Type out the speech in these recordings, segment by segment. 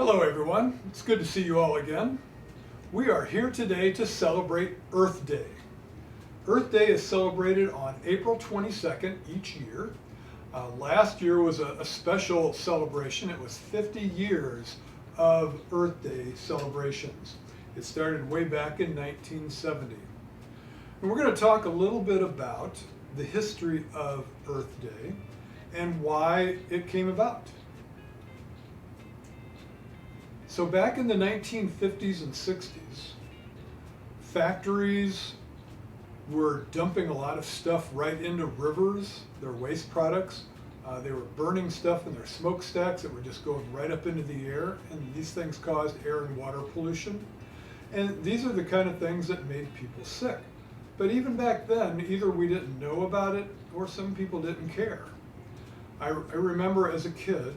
Hello everyone, it's good to see you all again. We are here today to celebrate Earth Day. Earth Day is celebrated on April 22nd each year. Last year was a special celebration. It was 50 years of Earth Day celebrations. It started way back in 1970. And we're going to talk a little bit about the history of Earth Day and why it came about. So back in the 1950s and 60s, factories were dumping a lot of stuff right into rivers, their waste products. They were burning stuff in their smokestacks that were just going right up into the air, and these things caused air and water pollution. And these are the kind of things that made people sick. But even back then, either we didn't know about it or some people didn't care. I remember as a kid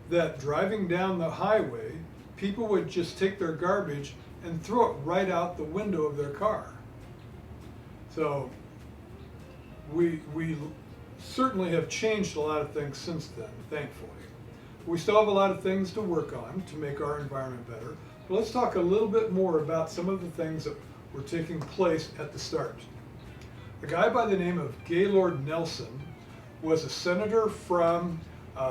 that driving down the highway, people would just take their garbage and throw it right out the window of their car. So we certainly have changed a lot of things since then, thankfully. We still have a lot of things to work on to make our environment better. But let's talk a little bit more about some of the things that were taking place at the start. A guy by the name of Gaylord Nelson was a senator from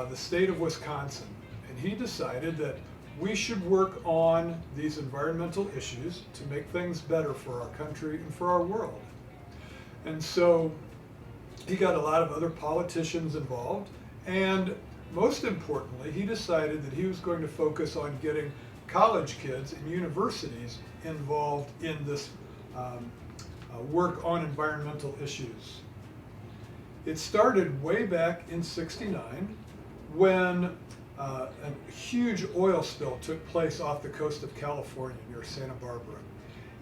the state of Wisconsin, and he decided that we should work on these environmental issues to make things better for our country and for our world. And so he got a lot of other politicians involved, and most importantly, he decided that he was going to focus on getting college kids and universities involved in this work on environmental issues. It started way back in '69 when a huge oil spill took place off the coast of California near Santa Barbara.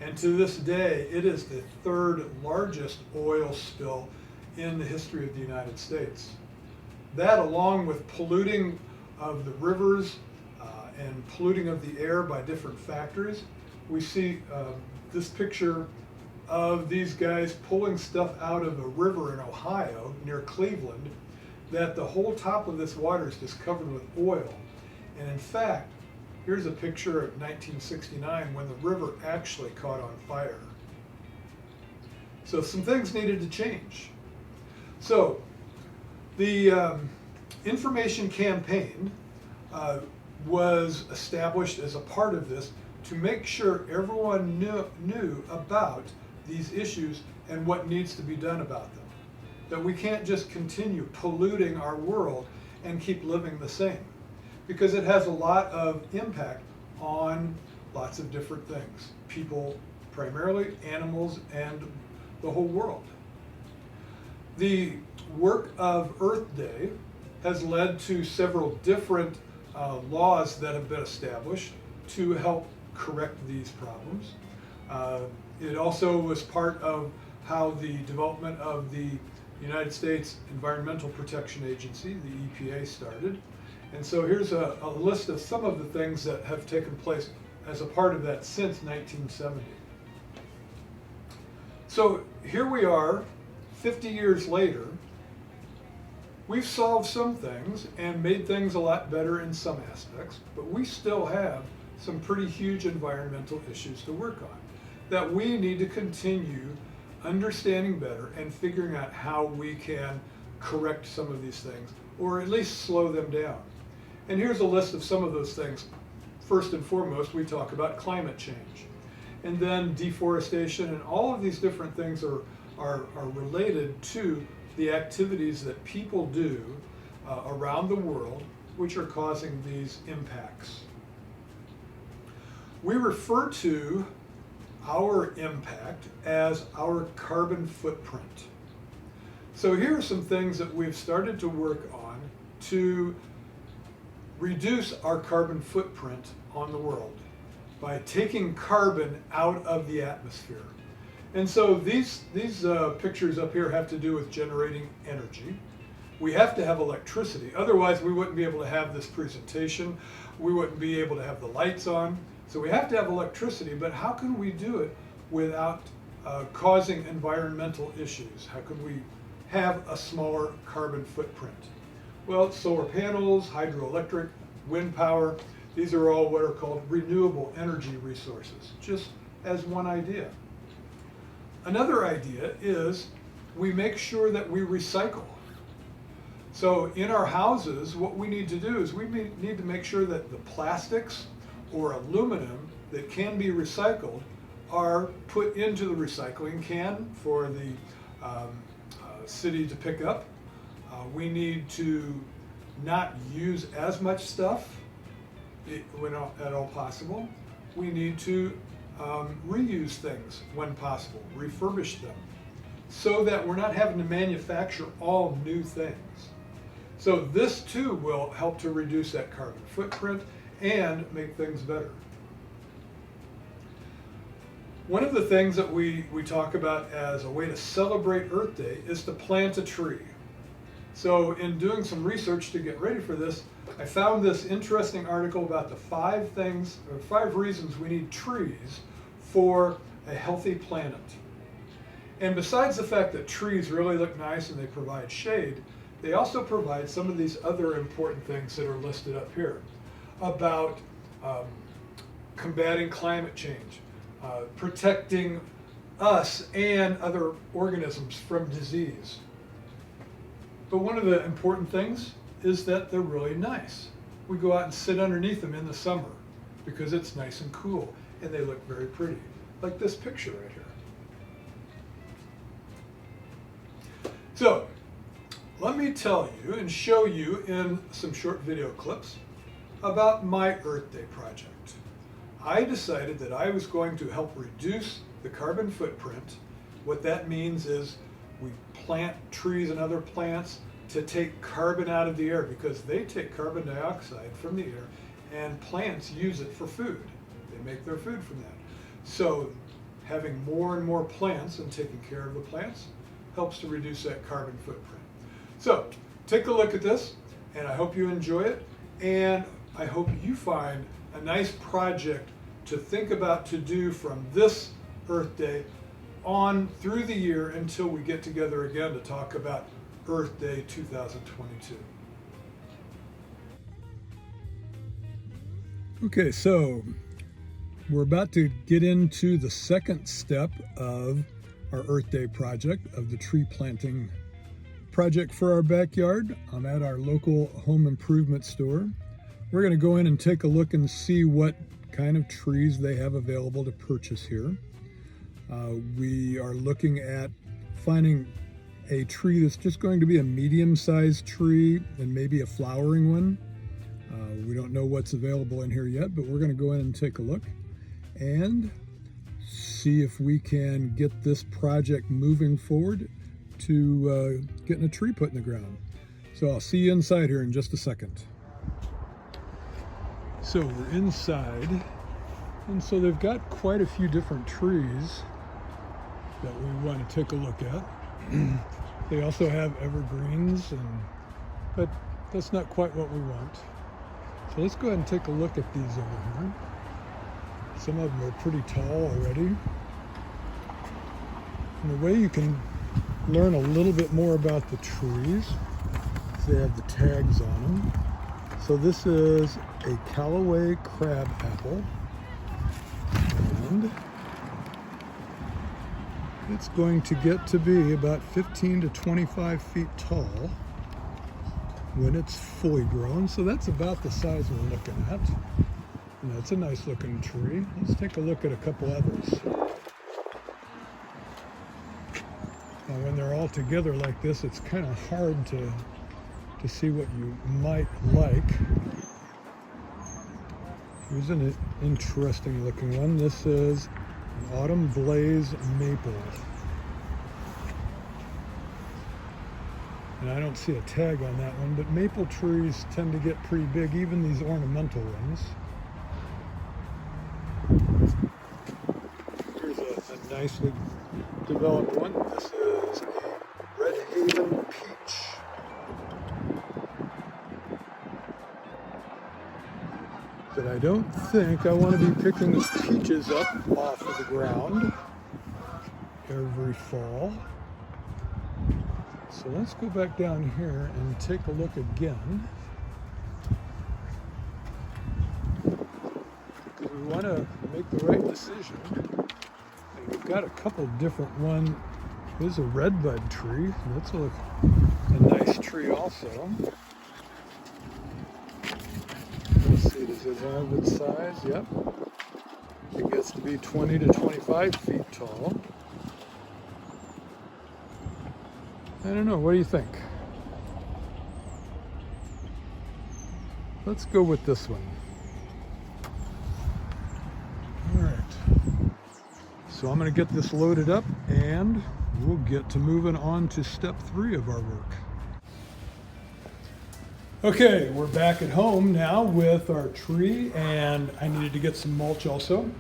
And to this day, it is the third largest oil spill in the history of the United States. That, along with polluting of the rivers and polluting of the air by different factories, we see this picture of these guys pulling stuff out of a river in Ohio near Cleveland, that the whole top of this water is just covered with oil. And in fact, here's a picture of 1969 when the river actually caught on fire. So some things needed to change. So the information campaign was established as a part of this to make sure everyone knew about these issues and what needs to be done about them. That we can't just continue polluting our world and keep living the same, because it has a lot of impact on lots of different things. People primarily, animals, and the whole world. The work of Earth Day has led to several different laws that have been established to help correct these problems. It also was part of how the development of the United States Environmental Protection Agency, the EPA, started. And so here's a list of some of the things that have taken place as a part of that since 1970. So here we are, 50 years later. We've solved some things and made things a lot better in some aspects, but we still have some pretty huge environmental issues to work on that we need to continue understanding better and figuring out how we can correct some of these things, or at least slow them down. And here's a list of some of those things. First and foremost, we talk about climate change, and then deforestation, and all of these different things are related to the activities that people do around the world which are causing these impacts. We refer to our impact as our carbon footprint. So here are some things that we've started to work on to reduce our carbon footprint on the world by taking carbon out of the atmosphere. And so these pictures up here have to do with generating energy. We have to have electricity, otherwise we wouldn't be able to have this presentation, we wouldn't be able to have the lights on. So we have to have electricity, but how can we do it without causing environmental issues? How can we have a smaller carbon footprint? Well, solar panels, hydroelectric, wind power, These are all what are called renewable energy resources, just as one idea. Another idea is we make sure that we recycle. So in our houses, what we need to do is we need to make sure that the plastics or aluminum that can be recycled are put into the recycling can for the city to pick up. We need to not use as much stuff when at all possible. We need to reuse things when possible, refurbish them, so that we're not having to manufacture all new things. So this too will help to reduce that carbon footprint and make things better. One of the things that we talk about as a way to celebrate Earth Day is to plant a tree. So in doing some research to get ready for this, I found this interesting article about the 5 reasons we need trees for a healthy planet. And besides the fact that trees really look nice and they provide shade, they also provide some of these other important things that are listed up here about combating climate change, protecting us and other organisms from disease. But one of the important things is that they're really nice. We go out and sit underneath them in the summer because it's nice and cool and they look very pretty, like this picture right here. So let me tell you and show you in some short video clips about my Earth Day project. I decided that I was going to help reduce the carbon footprint. What that means is we plant trees and other plants to take carbon out of the air because they take carbon dioxide from the air and plants use it for food. They make their food from that. So having more and more plants and taking care of the plants helps to reduce that carbon footprint. So take a look at this and I hope you enjoy it, and I hope you find a nice project to think about to do from this Earth Day on through the year until we get together again to talk about Earth Day 2022. Okay, so we're about to get into the second step of our Earth Day project, of the tree planting project for our backyard. I'm at our local home improvement store. We're going to go in and take a look and see what kind of trees they have available to purchase here. We are looking at finding a tree that's just going to be a medium-sized tree and maybe a flowering one. We don't know what's available in here yet, but we're going to go in and take a look and see if we can get this project moving forward to getting a tree put in the ground. So I'll see you inside here in just a second. So we're inside, and so they've got quite a few different trees that we want to take a look at. They also have evergreens, but that's not quite what we want. So let's go ahead and take a look at these over here. Some of them are pretty tall already. And the way you can learn a little bit more about the trees is they have the tags on them. So this is a Callaway crab apple, and it's going to get to be about 15 to 25 feet tall when it's fully grown. So that's about the size we're looking at. And that's a nice looking tree. Let's take a look at a couple others. Now, when they're all together like this, it's kind of hard to see what you might like. Here's an interesting looking one. This is an autumn blaze maple. And I don't see a tag on that one, but maple trees tend to get pretty big, even these ornamental ones. Here's a nicely developed one. This is a Red Haven peach. But I don't think I want to be picking these peaches up off of the ground every fall. So let's go back down here and take a look again. want to make the right decision. And we've got a couple different ones. There's a redbud tree. That's a nice tree also. Let's see, does it have a good size? Yep. It gets to be 20 to 25 feet tall. I don't know, what do you think? Let's go with this one. All right. So I'm going to get this loaded up and we'll get to moving on to step 3 of our work. Okay, we're back at home now with our tree, and I needed to get some mulch also.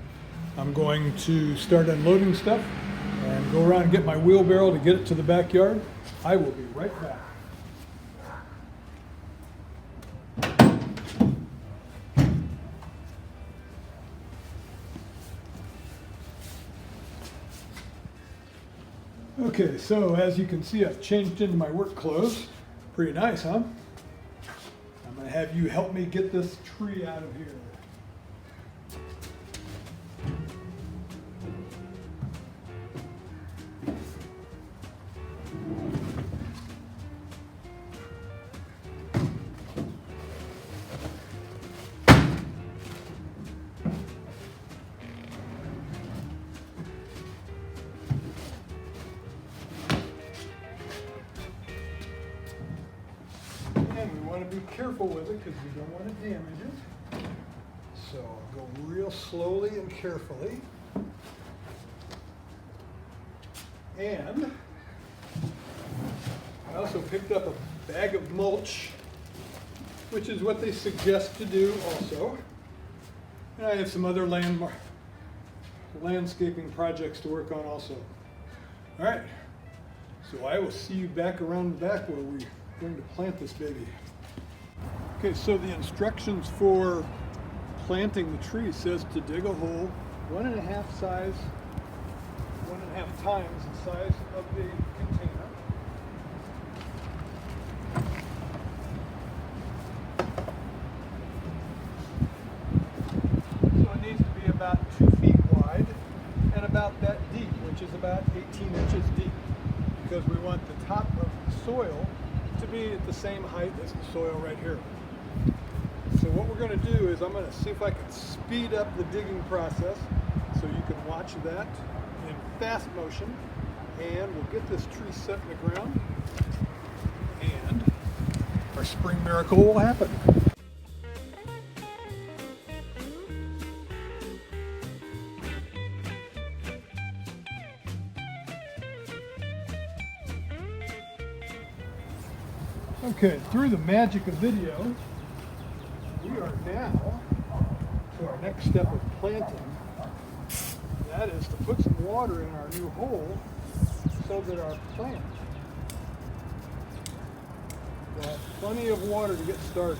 I'm going to start unloading stuff and go around and get my wheelbarrow to get it to the backyard. I will be right back. Okay, so as you can see, I've changed into my work clothes. Pretty nice, huh? I'm going to have you help me get this tree out of here. To be careful with it because we don't want to damage it. So I'll go real slowly and carefully. And I also picked up a bag of mulch, which is what they suggest to do also. And I have some other landscaping projects to work on also. All right, so I will see you back around the back where we're going to plant this baby. Okay, so the instructions for planting the tree says to dig a hole 1.5 times the size of the container. So it needs to be about 2 feet wide and about that deep, which is about 18 inches deep, because we want the top of the soil to be at the same height as the soil right here. So what we're going to do is I'm going to see if I can speed up the digging process so you can watch that in fast motion, and we'll get this tree set in the ground and our spring miracle will happen. Okay, through the magic of video, we are now to our next step of planting. That is to put some water in our new hole so that our plant will have plenty of water to get started.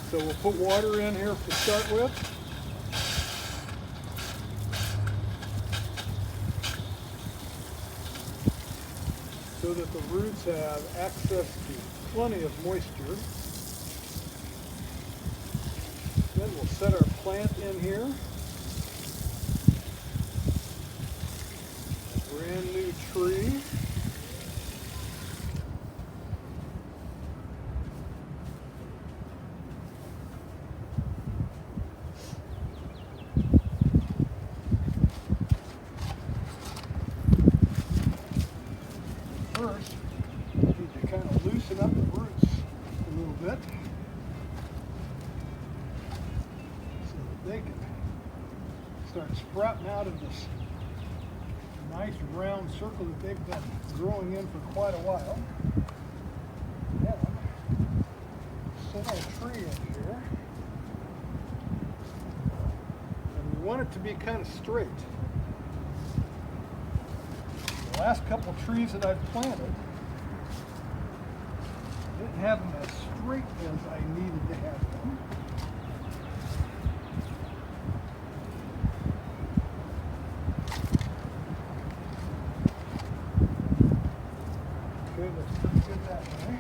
So we'll put water in here to start with. So that the roots have access to plenty of moisture. Then we'll set our plant in here. A brand new tree. First, we need to kind of loosen up the roots a little bit so that they can start sprouting out of this nice round circle that they've been growing in for quite a while. Then, set our tree in here, and we want it to be kind of straight. The last couple trees that I've planted didn't have them as straight as I needed to have them. Okay, that's pretty good that way.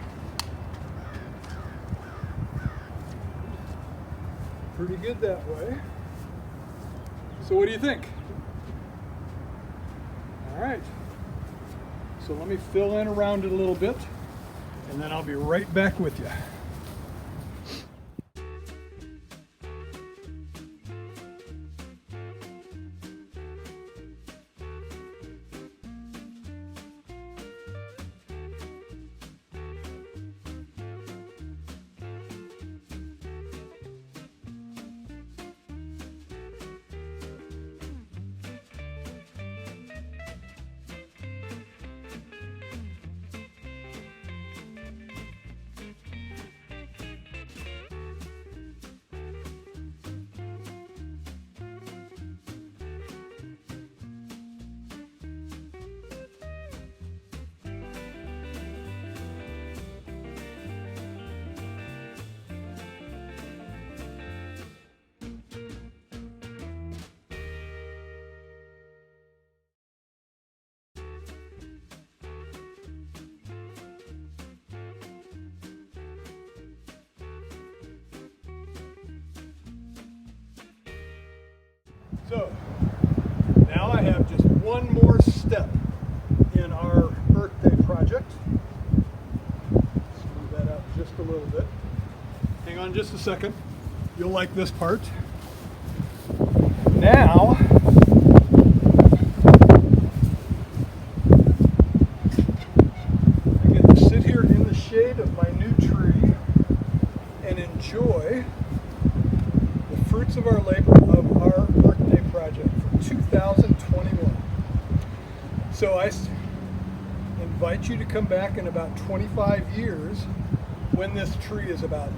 pretty good that way. So what do you think? All right. So let me fill in around it a little bit, and then I'll be right back with you. So now I have just one more step in our Earth Day project. Smooth that out just a little bit. Hang on just a second. You'll like this part. Now, I get to sit here in the shade of my new tree and enjoy the fruits of our labor of our Earth Day project for 2021. So I invite you to come back in about 25 years when this tree is about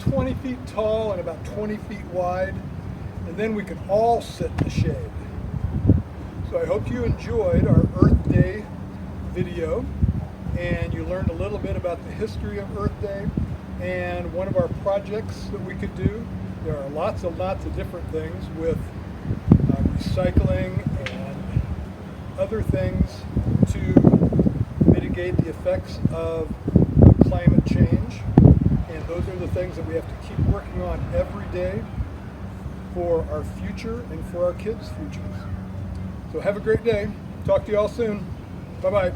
20 feet tall and about 20 feet wide, and then we can all sit in the shade. So I hope you enjoyed our Earth Day video and you learned a little bit about the history of Earth Day and one of our projects that we could do. There are lots of different things with recycling and other things to mitigate the effects of climate change. And those are the things that we have to keep working on every day for our future and for our kids' futures. So have a great day. Talk to you all soon. Bye-bye.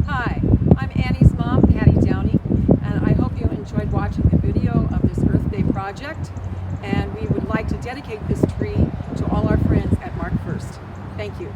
Hi, I'm Annie's mom, Patty Downey, and I hope you enjoyed watching the video of this Earth Day project. And we would like to dedicate this tree to all our friends at Mark First. Thank you.